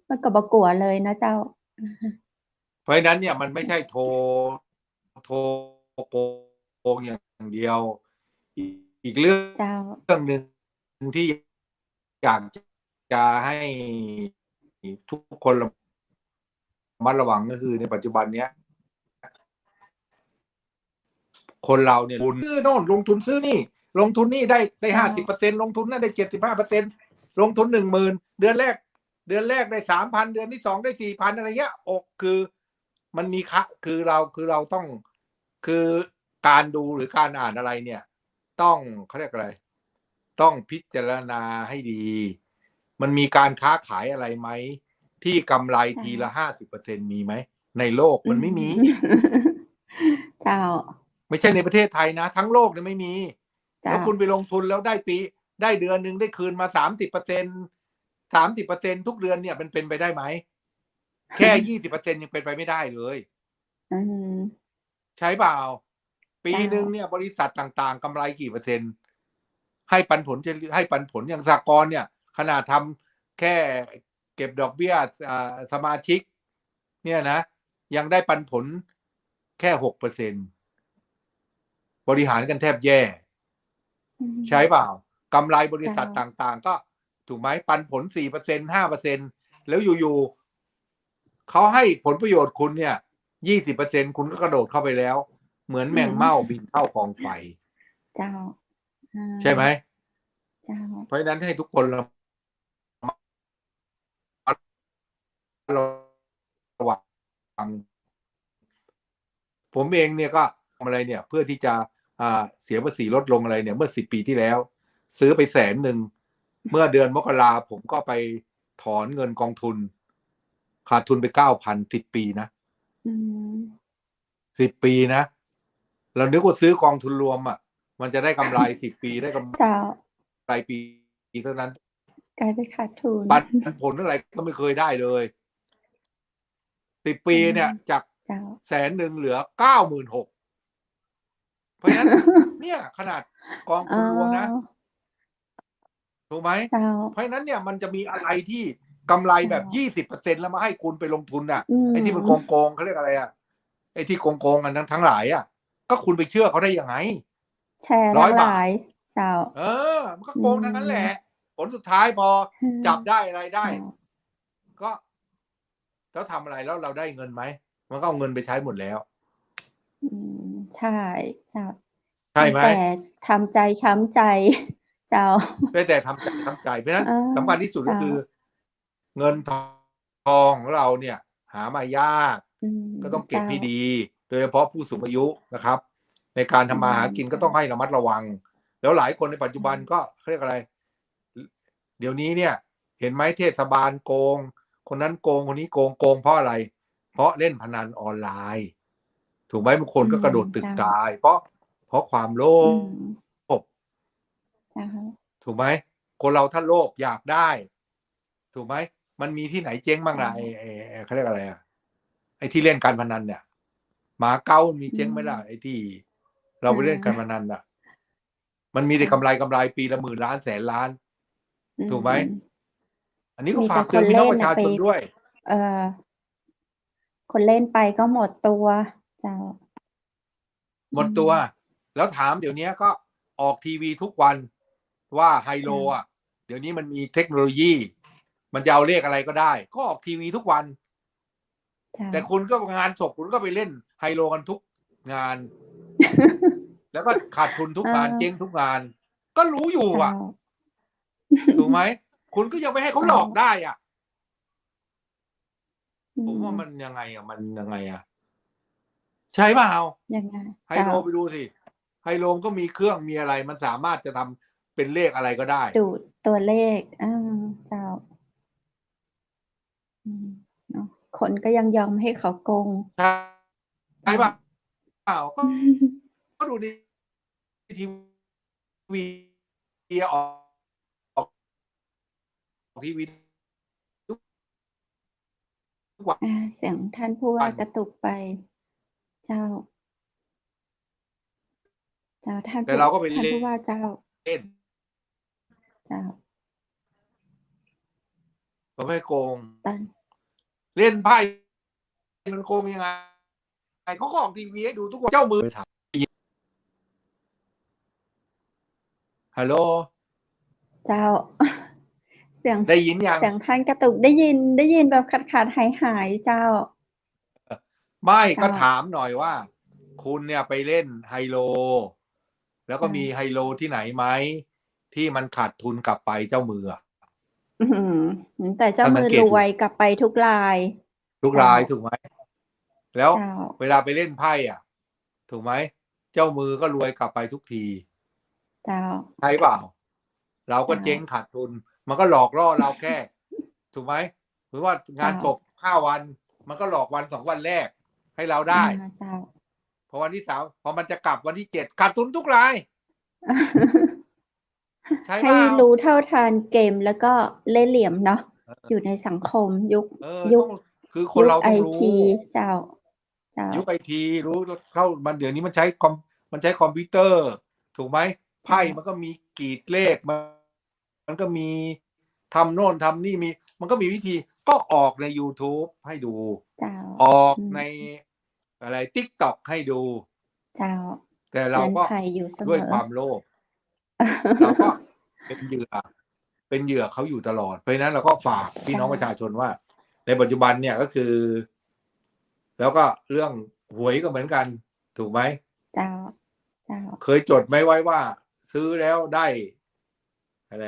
S2: มันก็บกลัวเลยนะเจ้า
S3: เพราะฉะนั้นเนี่ยมันไม่ใช่โทรโกงอย่างเดียวอีกเรื่องนึงที่อยากจะให้ทุกคนระมัดระวังก็คือในปัจจุบันเนี้ยคนเราเนี่ยซื้อโน่นลงทุนซื้อนี่ลงทุนนี่ได้ 50% ลงทุนนั่นได้ 75% ลงทุน10,000เดือนแรกได้3,000เดือนที่2ได้4,000อะไรเงี้ยคือมันมีคือเราต้องคือการดูหรือการอ่านอะไรเนี่ย ต้องเขาเรียกอะไรต้องพิจารณาให้ดี มันมีการค้าขายอะไรไหมที่กำไรทีละ50%มีไหมในโลกมันไม่มี
S2: เจ้า
S3: ไม่ใช่ในประเทศไทยนะทั้งโลกเนี่ยไม่มี
S2: เจ้า
S3: แล้วคุณไปลงทุนแล้วได้เดือนหนึ่งได้คืนมา30%ทุกเดือนเนี่ยมันเป็นไปได้ไหมแค่20%ยังเป็นไปไม่ได้เลย
S2: อืม
S3: ใช่เปล่าปี
S2: เจ้า
S3: หนึ่งเนี่ยบริษัทต่างๆกำไรกี่เปอร์เซ็นต์ให้ปันผลอย่างสหกรณ์เนี่ย ขนาดทำแค่เก็บดอกเบี้ยสมาชิก เนี่ยนะ ยังได้ปันผลแค่6%บริหารกันแทบแย่ ใช่เปล่ากำไรบริษัทต่างๆ ก็ถูกไหมปันผล4% 5%แล้วอยู่ๆเขาให้ผลประโยชน์คุณเนี่ย20%คุณก็กระโดดเข้าไปแล้ว เหมือนแมงเม่าบินเข้ากองไฟ
S2: เจ้า
S3: ใช่ไหม
S2: เจ้า
S3: เพราะฉะนั้นให้ทุกคนระวังผมเองเนี่ยก็ทำอะไรเนี่ย เพื่อที่จะเสียภาษีลดลงอะไรเนี่ยเมื่อ10 ปีที่แล้ว ซื้อไป100,000เมื่อเดือนมกราผมก็ไปถอนเงินกองทุน ขาดทุนไป9,000 10 ปีนะ10 ปีนะเรานึกว่าซื้อกองทุนรวมอ่ะมันจะได้กำไร10 ปีได้กำไรปีเท่านั้น
S2: กลายเป็นขาดทุน
S3: ปันผลอะไรก็ไม่เคยได้เลย10 ปีเนี่ยจาก100,000เหลือ96,000เพราะฉะนั้นเนี่ยขนาดกองทุนรวมนะถูกไหมเพราะฉะนั้นเนี่ยมันจะมีอะไรที่กำไรแบบ20%แล้วมาให้คุณไปลงทุนอ่ะไอ้ที่มันโกงเขาเรียกอะไรอ่ะไอ้ที่โกงกันทั้งหลายอ่ะก็คุณไปเชื่อเขาได้ยังไง
S2: แชร์100 บาทเจ้า
S3: มันก็โกงทั้งนั้นแหละผลสุดท้ายพอจับได้อะไรได้ก็แล้วทำอะไรแล้วเราได้เงินไหมมันก็เอาเงินไปใช้หมดแล้ว
S2: ใช่เจ้า
S3: ใช่ไหม
S2: แต่ทำใจช้ำใจเจ้า
S3: แต่ทำใจเพราะฉะนั้นสำคัญที่สุดก็คือเงินทองของเราเนี่ยหามายากก็ต้องเก็บให้ดีโดยเฉพาะผู้สูงอายุนะครับในการทำมาหากินก็ต้องให้ระมัดระวังแล้วหลายคนในปัจจุบันก็เรียกอะไรเดี๋ยวนี้เนี่ยเห็นไหมเทศบาลโกงคนนั้นโกงคนนี้โกงเพราะอะไรเพราะเล่นพนันออนไลน์ถูกไหมบางคนก็กระโดดตึกตายเพราะความโลภถูกไหมคนเราถ้าโลภอยากได้ถูกไหมมันมีที่ไหนเจ๊งบ้างล่ะเขาเรียกอะไรอ่ะไอ้ที่เล่นการพนันเนี่ยหมาเก้ามีเจ๊งไหมล่ะไอ้ที่เราไปเล่นการพนันอ่ะมันมีแต่กำไรปีละ10,000 ล้าน100,000 ล้านถูกไหมอันนี้ก็ฝากเตือนพี่น้องประชาชนด้วย
S2: คนเล่นไปก็หมดตัวเจ้า
S3: หมดตัวแล้วถามเดี๋ยวนี้ก็ออกทีวีทุกวันว่าไฮโลอ่ะเดี๋ยวนี้มันมีเทคโนโลยีมันจะเอาเลขอะไรก็ได้ก็ออกทีวีทุกวันแต่คุณก็งานศพคุณก็ไปเล่นไฮโลกันทุกงานแล้วก็ขาดทุนทุกงานเจ๊งทุกงานก็รู้อยู่อ่ะถูกไหมคุณก็ยังไม่ให้เขาหลอกได้อ่ะผมว่ามันยังไงอ่ะมันยังไงอ่ะใช่เปล่า
S2: ยังไง
S3: ไฮโลไปดูสิไฮโลก็มีเครื่องมีอะไรมันสามารถจะทำเป็นเลขอะไรก็ได้
S2: ดูตัวเลขเจ้าคนก็ยังยอมให้เขาโกง
S3: ใช่เปล่าก็ดูในทีวีออกทีวี
S2: เสียงท่านผู้ว่ากระตุกไปเจ้าท่านผู้ว่าเจ้า
S3: เล่นก็ไม่โกงเล่นไพ่มันโกงยังไงเขาออกทีวีให้ดูทุกวันเจ้ามือถามฮัลโหล
S2: เจ้าเสียง
S3: ได้ยินยัง
S2: เสียงท่านกระตุกได้ยินแบบขาดหายเจ้า
S3: ไม่ก็ถามหน่อยว่าคุณเนี่ยไปเล่นไฮโลแล้วก็มีไฮโลที่ไหนไหมที่มันขาดทุนกลับไปเจ้ามือ
S2: อื้อหือแต่เจ้า
S3: ท่าน
S2: มือ
S3: สังเกตดู
S2: รวยกลับไปทุกราย
S3: ทุก
S2: เจ้า
S3: รายถูกไหมแล้ว
S2: เจ้า
S3: เวลาไปเล่นไพ่อ่ะ ถูกไหมเจ้ามือก็รวยกลับไปทุกที
S2: เจ้า
S3: ใช่เปล่า เราก็
S2: เจ้า
S3: เจ๊งขาดทุน มันก็หลอกล่อเราแค่ ถูกไหมหรือว่างานศพ5 วัน มันก็หลอกวัน2 วันแรก ให้เราได้
S2: เจ้า
S3: พอวันที่3พอมันจะกลับวันที่7ขาดทุนทุกราย ใช่เป
S2: ให้
S3: ล่า
S2: รู้เท่าทันเกมแล้วก็เล่ห์เหลี่ยมเนาะอยู่ในสังคมยุค
S3: ต้องคือคนเรา
S2: ไอ
S3: ต้องรู้
S2: ทีเจ้า เจ้า
S3: ยุคไอทีรู้เข้ามันเดี๋ยวนี้มันใช้คอมพิวเตอร์ ถูกไหมไพ่มันก็มีกรีดเลขมันก็มีทำโน่นทำนี่มันก็มีวิธีก็ออกใน YouTube ให้ดู
S2: เจ้า
S3: ออกในอะไร TikTok ให้ดู
S2: เจ้า
S3: แต่เราก็
S2: ตือนภัยอยู่เสมอ
S3: ด้วยความโลภเราก็เป็นเหยื่อเขาอยู่ตลอด เพราะฉะนั้นเราก็ฝากพี่น้องประชาชนว่า ในปัจจุบันเนี่ยก็คือ แล้วก็เรื่องหวยก็เหมือนกัน ถูกไหม
S2: เจ้า เจ้า
S3: เคยจดไหมไว้ว่า ซื้อแล้วได้อะไร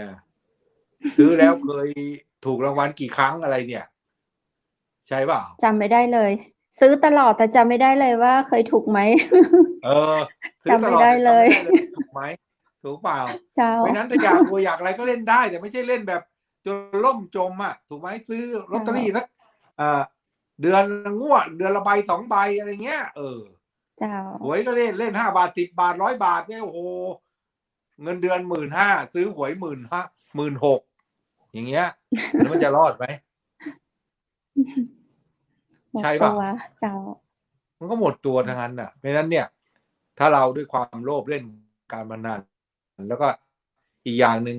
S3: ซื้อแล้วเคยถูกรางวัลกี่ครั้งอะไรเนี่ย ใช่เปล่า
S2: จำไม่ได้เลย ซื้อตลอดแต่จำไม่ได้เลยว่าเคยถูกไหม
S3: ซื้อตลอดแต่จำไม่ได้เลยถูกไหมถูกเปล่า
S2: เจ้า
S3: เพราะนั้นถ้าอยากรวยอยากอะไรก็เล่นได้ แต่ไม่ใช่เล่นแบบจนล่มจมอ่ะถูกไหมซื้อลอตเตอรี่สักเดือนงวดเดือนละใบ2 ใบอะไรเงี้ย
S2: เจ้า
S3: หวยก็เล่น5 บาท10 บาท100 บาทเนี่ยโอ้โหเงินเดือน15,000ซื้อหวย16,000อย่างเงี้ยแล้วมันจะรอดไหมใช่ป่ะ
S2: เจ้า
S3: มันก็หมดตัวทั้งนั้นน่ะเพราะฉะนั้นเนี่ยถ้าเราด้วยความโลภเล่นการพนันแล้วก็อีกอย่างหนึ่ง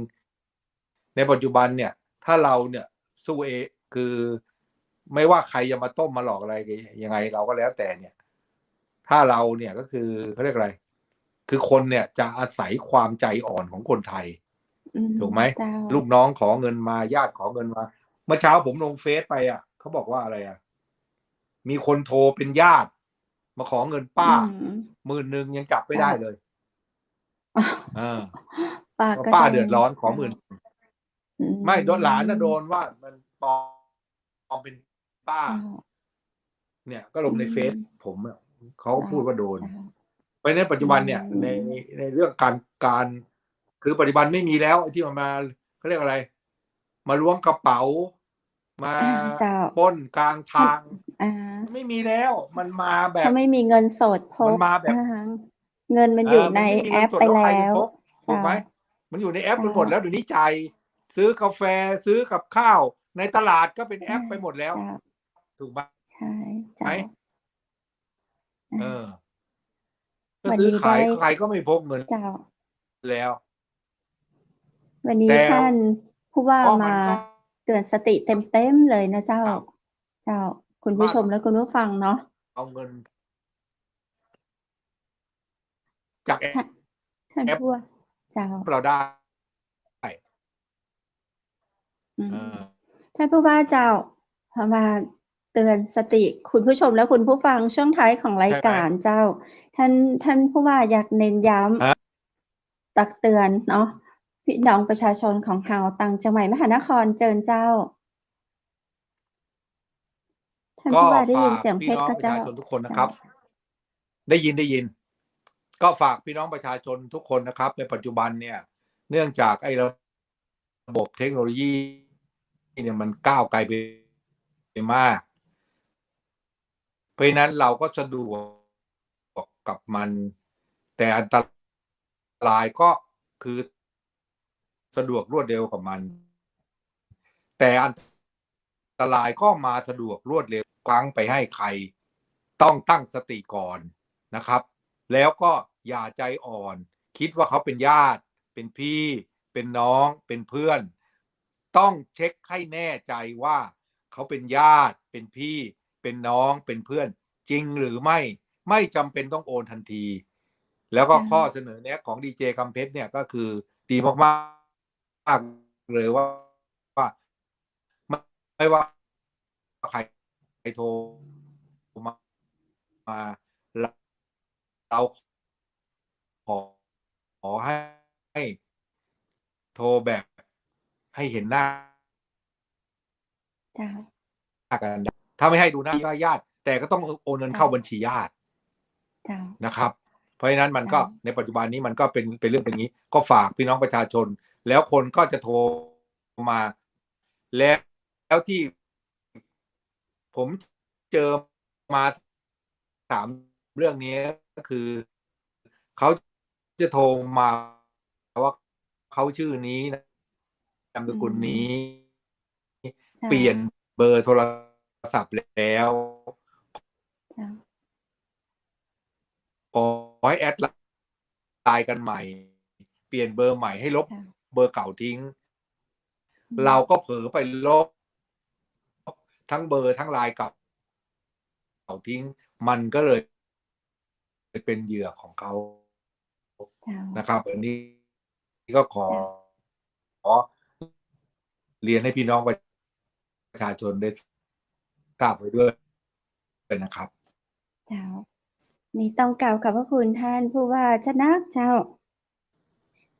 S3: ในปัจจุบันเนี่ยถ้าเราเนี่ยสู้คือไม่ว่าใครจะมาต้มมาหลอกอะไรยังไงเราก็แล้วแต่เนี่ยถ้าเราเนี่ยก็คือเขาเรียกอะไรคือคนเนี่ยจะอาศัยความใจอ่อนของคนไทยถูกไหมลูกน้องขอเงินมาญาติขอเงินมาเมื่อเช้าผมลงเฟซไปเขาบอกว่าอะไรมีคนโทรเป็นญาติมาขอเงินป้า10,000ยังจับไม่ได้เลยป้าเดือดร้อนขอ10,000ไม่โดนหลานนะโดนว่ามันปลอมเป็นป้าเนี่ยก็ลงในเฟซผมเขาพูดว่าโดนไปในปัจจุบันเนี่ยในเรื่องการคือปัจจุบันไม่มีแล้วที่มาเขาเรียกอะไรมาล้วงกระเป๋ามาปล้นกลางทางไม่มีแล้วมันมาแบบ
S2: เขาไม่มีเงินสดพก
S3: มันมาแบบ
S2: เงินมันอยู่ในแอปไปแล้ว
S3: ถูกไหมมันอยู่ในแอปไปหมดแล้วเดี๋ยวนี้จ่ายซื้อกาแฟซื้อกับข้าวในตลาดก็เป็นแอปไปหมดแล้วถูกไหม
S2: ใช่
S3: ไหมก็ซื้อขายใครก็ไม่พกเงินแล้ว
S2: วันนี้ท่านผู้ว่ามาเตือนสติเต็มเลยนะเจ้าคุณผู้ชมและคุณผู้ฟังเนาะ
S3: เอาเงินจาก
S2: ท่านผู้ว่าเจ้า
S3: เราได้
S2: ท่านผู้ว่าเจ้ามาเตือนสติคุณผู้ชมและคุณผู้ฟังช่วงท้ายของรายการเจ้าท่านผู้ว่าอยากเน้นย้ำตักเตือนเนาะพี่น้องประชาชนของเฮาต่างจังหวัดมหานครเจิญเจ้าท่านผู้ว่าได้ยินเสียงเพชรก็เจ้า
S3: ทุกคนนะครับได้ยินก็ฝากพี่น้องประชาชนทุกคนนะครับในปัจจุบันเนี่ยเนื่องจากไอ้ระบบเทคโนโลยีเนี่ยมันก้าวไกลไปมากเพราะนั้นเราก็สะดวกกับมันแต่อันตรายก็คือสะดวกรวดเร็วกับมันแต่อันตรายก็มาสะดวกรวดเร็วครั้งไปให้ใครต้องตั้งสติก่อนนะครับแล้วก็อย่าใจอ่อนคิดว่าเขาเป็นญาติเป็นพี่เป็นน้องเป็นเพื่อนต้องเช็คให้แน่ใจว่าเขาเป็นญาติเป็นพี่เป็นน้องเป็นเพื่อนจริงหรือไม่จำเป็นต้องโอนทันทีแล้วก็ข้อเสนอแนะของดีเจคำเพชรเนี่ยก็คือดีมากๆเลยว่าไม่ว่าใครโทรมาเราขอให้โทรแบบให้เห็นหน้า
S2: เจ้า
S3: กันถ้าไม่ให้ดูหน้าญาติแต่ก็ต้องโอนเงินเข้าบัญชีญาติ
S2: เจ้า
S3: นะครับเพราะฉะนั้นมันก็
S2: เจ้า
S3: ในปัจจุบันนี้มันก็เป็นเรื่องเป็นอย่างนี้ก็ฝากพี่น้องประชาชนแล้วคนก็จะโทรมาแล้วที่ผมเจอมา3เรื่องนี้ก็คือเขาจะโทรมาว่าเขาชื่อนี้นามสกุลนี้ เปลี่ยนเบอร์โทรศัพท์แล้วขอให้แอดไลน์กันใหม่เปลี่ยนเบอร์ใหม่ให้ลบเบอร์เก่าทิ้งเราก็เผลอไปลบทั้งเบอร์ทั้งไลน์เก่าทิ้งมันก็เลยเป็นเหยื่อของเขานะครับอันนี้ก็ขอเรียนให้พี่น้องประชาชนได้ทราบไว้ด้วยนะครับ
S2: เจ้านี่ต้องกล่าวขอบพระคุณท่านผู้ว่าชนะเจ้า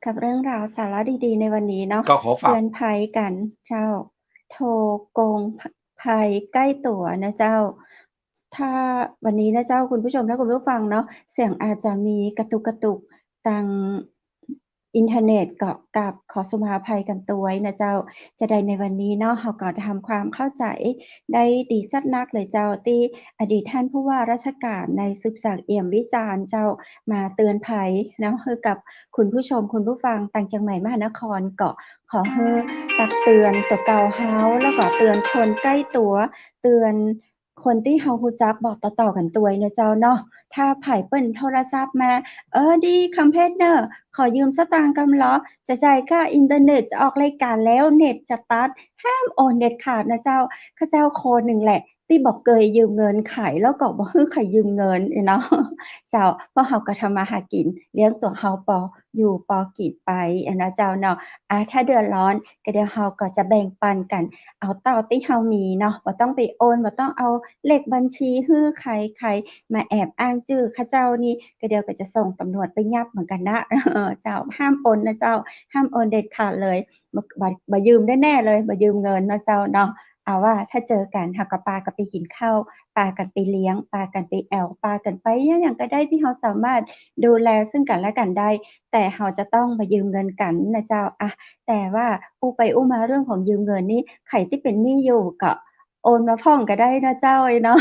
S2: กับเรื่องราวสาระดีๆในวันนี้เนาะ
S3: ก็ขอฝาก
S2: เตือนภัยกันเจ้าโทรโกงภัยใกล้ตัวนะเจ้าถ้าวันนี้นะเจ้าคุณผู้ชมและคุณผู้ฟังเนาะเสียงอาจจะมีกระตุกทางอินเทอร์เน็ตก็กับขอสุภาภัยกันตัวไว้นะเจ้าจะได้ในวันนี้เนาะเราก็ทำความเข้าใจได้ดีจัดนักเลยเจ้าที่อดีตท่านผู้ว่าราชการในสืบสักเอี่ยมวิจารณ์เจ้ามาเตือนภัยเนาะให้กับคุณผู้ชมคุณผู้ฟังต่างจังหวัดมหานครก็ขอให้ตักเตือนตัวเก่าเฮาแล้วก็เตือนคนใกล้ตัวเตือนคนที่เฮาฮู้จักบอกต่อๆกันตัวนะเจ้าเนาะถ้าไผเปิ้นโทรศัพท์มาดีคำเพชรเด้อขอยืมสตางค์กำเหรอจะจ่ายค่าอินเทอร์เน็ตจะออกรายการแล้วเน็ตจะตัดห้ามโอนเด็ดขาดนะเจ้าข้าเจ้าคนหนึ่งแหละที่บอกเคยยืมเงินไขแล้วก็บ่ฮื้อไขยืมเงินเนาะเจ้าเพราะเฮาก็ทำมาหากินเลี้ยงตัวเฮาปออยู่ปอกินไปนะเจ้าเนาะถ้าเดือดร้อนก็เดี๋ยวเฮาก็จะแบ่งปันกันเอาเท่าที่เฮามีเนาะบ่ต้องไปโอนบ่ต้องเอาเลขบัญชีฮื้อใครมาแอบอ้างชื่อข้าเจ้านี่ก็เดี๋ยวก็จะส่งตำรวจไปยับเหมือนกันนะเจ้าห้ามโอนนะเจ้าห้ามโอนเด็ดขาดเลยบ่ยืมแน่ๆเลยบ่ยืมเงินนะเจ้าเนาะเอาว่าถ้าเจอกันเฮาก็พากันไปกินข้าวพากันไปเลี้ยงพากันไปแอวพากันไปอิหยังก็ได้ที่เฮาสามารถดูแลซึ่งกันและกันได้แต่เฮาจะต้องบ่ยืมเงินกันนะเจ้าแต่ว่าอู้ไปอู้มาเรื่องของยืมเงินนี่ไผที่เป็นหนี้อยู่ก็โอนมาพร้อมก็ได้นะเจ้าเนาะ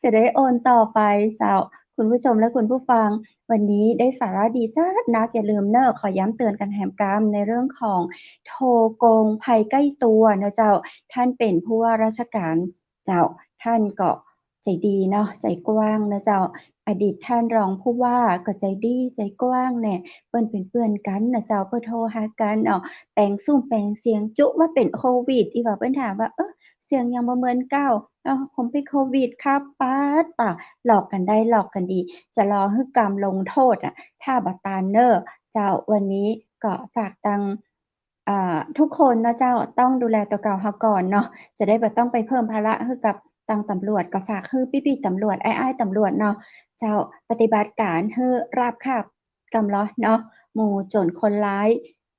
S2: จะได้โอนต่อไปเจ้าคุณผู้ชมและคุณผู้ฟังวันนี้ได้สาระดีจัดนักอย่าลืมเด้อขอย้ำเตือนกันแหมกามในเรื่องของโทรโกงภัยใกล้ตัวนะเจ้าท่านเป็นผู้ว่าราชการเจ้าท่านก็ใจดีเนาะใจกว้างนะเจ้าอดีตท่านรองผู้ว่าก็ใจดีใจกว้างแน่เปิ้นเป็นเพื่อนกันนะเจ้าเพิ่นโทรหากันแปลงซุ้มแปลงเสียงจุว่าเป็นโควิดอีว่าเปิ้นถามว่าเสียงยังบ่เหมือนเก่าผมเป็นโควิดครับป๊าดป่าหลอกกันได้หลอกกันดีจะรอให้กรรมลงโทษถ้าบ่ตามเด้อเจ้าวันนี้ก็ฝากตังทุกคนนะเจ้าต้องดูแลตัวเก่าเฮาก่อนเนาะจะได้บ่ต้องไปเพิ่มภาระให้กับทางตำรวจก็ฝากให้พี่ๆตำรวจอ้ายๆตำรวจเนาะเจ้าปฏิบัติการให้ราบคาบกำล้อเนาะหมู่โจรคนร้าย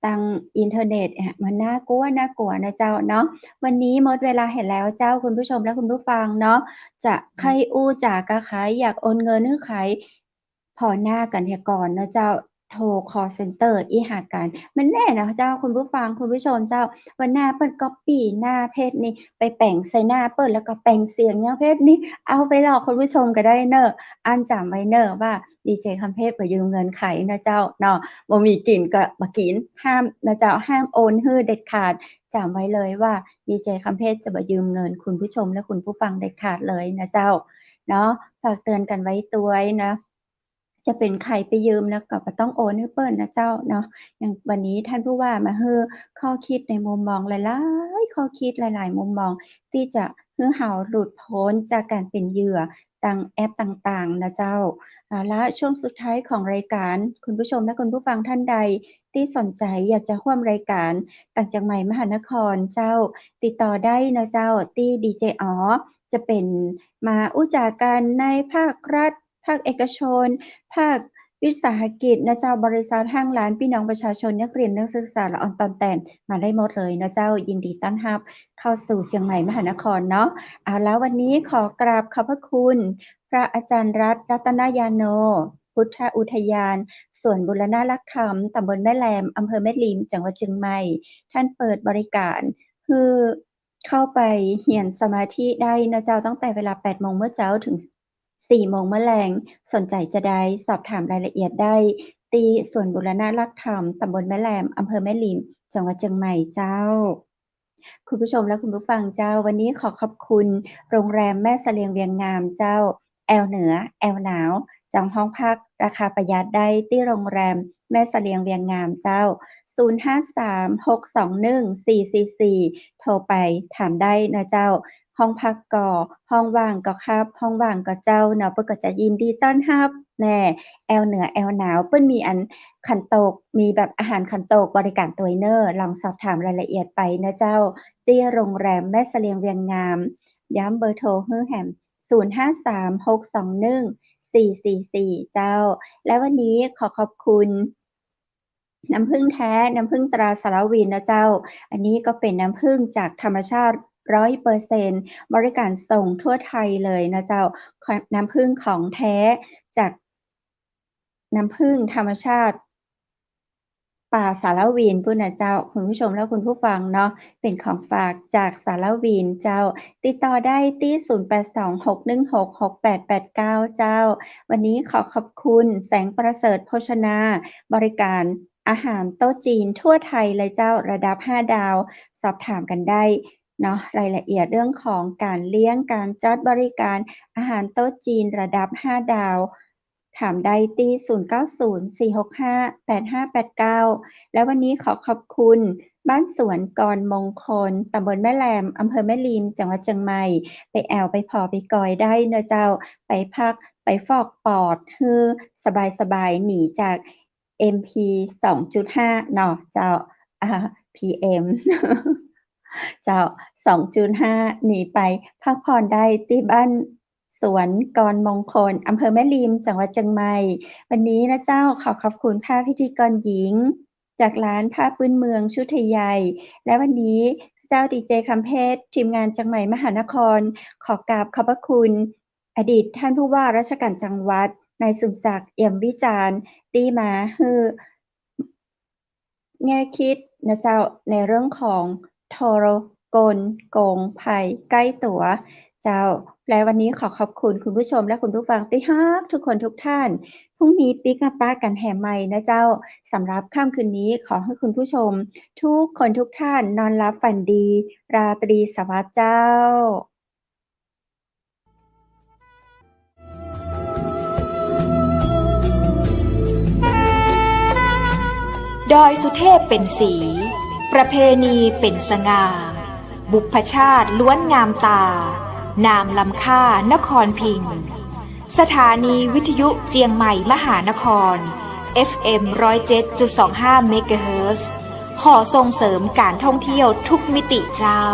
S2: ทางอินเทอร์เน็ตมันน่ากลัวนะเจ้าเนาะวันนี้หมดเวลาเห็นแล้วเจ้าคุณผู้ชมและคุณผู้ฟังเนาะจะใครอู้จากะไขอยากโอนเงินให้ไขพอหน้ากันเสียก่อนเนาะเจ้าโทร call center อีหากันมันแน่นะเจ้าคุณผู้ฟังคุณผู้ชมเจ้าวันหน้าเปิ้นก๊อบปี้หน้าเพจนี่ไปแปลงใส่หน้าเปิ้นแล้วก็แปลงเสียงอย่างเพจนี่เอาไปหลอกคุณผู้ชมก็ได้เน้ออันจำไว้เน้อว่าดีเจคำเพชรบ่ยืมเงินไขนะเจ้าเนาะบ่มีกินก็บ่กินห้ามนะเจ้าห้ามโอนให้เด็ดขาดจำไว้เลยว่าดีเจคำเพชรจะบ่ยืมเงินคุณผู้ชมและคุณผู้ฟังเด็ดขาดเลยนะเจ้าเนาะฝากเตือนกันไว้ตัวยนะจะเป็นใครไปยืมแล้วก็บ่ต้องโอนให้เปิ้นนะเจ้าเนาะอย่างวันนี้ท่านผู้ว่ามาให้ข้อคิดในมุมมองหลายๆข้อคิดหลายๆมุมมองที่จะให้เราหลุดพ้นจากการเป็นเหยื่อทางแอปต่างๆนะเจ้าและช่วงสุดท้ายของรายการคุณผู้ชมและคุณผู้ฟังท่านใดที่สนใจอยากจะร่วมรายการต่างจังหวัดมหานครเจ้าติดต่อได้นะเจ้าที่ดีเจอ๋อจะเป็นมาอู้จากันในภาครัฐภาคเอกชนภาค วิสาหกิจนะเจ้าบริษัทห้างร้านพี่น้องประชาชนนักเรียนนักศึกษาละออนตอนแต่นมาได้หมดเลยนะเจ้ายินดีต้อนรับเข้าสู่เชียงใหม่มหานครเนาะเอาแล้ววันนี้ขอกราบขอบพระคุณพระอาจารย์รัตนยาโนพุทธอุทยานส่วนบุรณะรักธรรมตำบลแม่แลมอำเภอแม่ริมจังหวัดเชียงใหม่ท่านเปิดบริการคือเข้าไปเหียนสมาธิได้นะเจ้าตั้งแต่เวลา 8 โมงเมื่อเช้าถึง 4 โมงเมื่อแลงสนใจจะได้สอบถามรายละเอียดได้ที่ส่วนบุรณะรักธรรมตำบลแม่แลมอำเภอแม่ริมจังหวัดเชียงใหม่เจ้าคุณผู้ชมและคุณผู้ฟังเจ้าวันนี้ขอขอบคุณโรงแรมแม่เสลียงเวียงงามเจ้าแอลเหนือแอลหนาวจองห้องพักราคาประหยัดได้ที่โรงแรมแม่เสลียงเวียงงามเจ้า0536214444โทรไปถามได้นะเจ้าห้องพักก่อห้องว่างก็ครับห้องว่างก็เจ้าเนาะเปิ้นก็จะยินดีต้อนรับแน่แอลเหนือแอลหนาวเปิ้นมีอันขันโตกมีแบบอาหารขันโตกบริการตัวเนอร์ลองสอบถามรายละเอียดไปนะเจ้าที่โรงแรมแม่เสลียงเวียงงามย้ำเบอร์โทรฮื้อแหม0536214444เจ้าและวันนี้ขอขอบคุณน้ำผึ้งแท้น้ำผึ้งตราสารวินนะเจ้าอันนี้ก็เป็นน้ำผึ้งจากธรรมชาติ 100% บริการส่งทั่วไทยเลยนะเจ้าน้ำผึ้งของแท้จากน้ำผึ้งธรรมชาติป่าสารวินพุ่นนะเจ้าคุณผู้ชมและคุณผู้ฟังเนาะเป็นของฝากจากสารวินเจ้าติดต่อได้ที่0826166889เจ้าวันนี้ขอขอบคุณแสงประเสริฐโภชนาบริการอาหารโต๊ะจีนทั่วไทยเลยเจ้าระดับ5ดาวสอบถามกันได้เนาะรายละเอียดเรื่องของการเลี้ยงการจัดบริการอาหารโต๊ะจีนระดับ5ดาวถามได้ที่0904658589และวันนี้ขอขอบคุณบ้านสวนกรมงคลตำบลแม่แลมอำเภอแม่ริมจังหวัดเชียงใหม่ไปแอวไปพอไปกอยได้เนอะเจ้าไปพักไปฟอกปอดฮือสบายๆหนีจาก MP 2.5 เนาะเจ้าPM เจ้า 2.5 หนีไปพักผ่อนได้ที่บ้านสวนกรมงคลอำเภอแม่ริมจังหวัดเชียงใหม่วันนี้นะเจ้าขอขอบคุณผ้าพิธีกรหญิงจากร้านผ้าพื้นเมืองชุดไทยใหญ่และวันนี้เจ้าดีเจคำเพชรทีมงานจังใหม่มหานครขอกราบขอบพระคุณอดีตท่านผู้ว่าราชการจังหวัดนายสุมศักดิ์เอี่ยมวิจารณ์ตีมาฮือแง่คิดนะเจ้าในเรื่องของโทรกลโกงภัยใกล้ตัวเจ้าและวันนี้ขอขอบคุณคุณผู้ชมและคุณผู้ฟังที่ฮักทุกคนทุกท่านพรุ่งนี้ปิ๊กมาป้ากันแห่ใหม่นะเจ้าสำหรับค่ำคืนนี้ขอให้คุณผู้ชมทุกคนทุกท่านนอนหลับฝันดีราตรีสวัสดิ์เจ้า
S1: ดอยสุเทพเป็นสีประเพณีเป็นสง่าบุพชาติล้วนงามตานามลำค่านครพิงค์สถานีวิทยุเจียงใหม่มหานคร FM 107.25 เมกะเฮิรตซ์ขอส่งเสริมการท่องเที่ยวทุกมิติเจ้า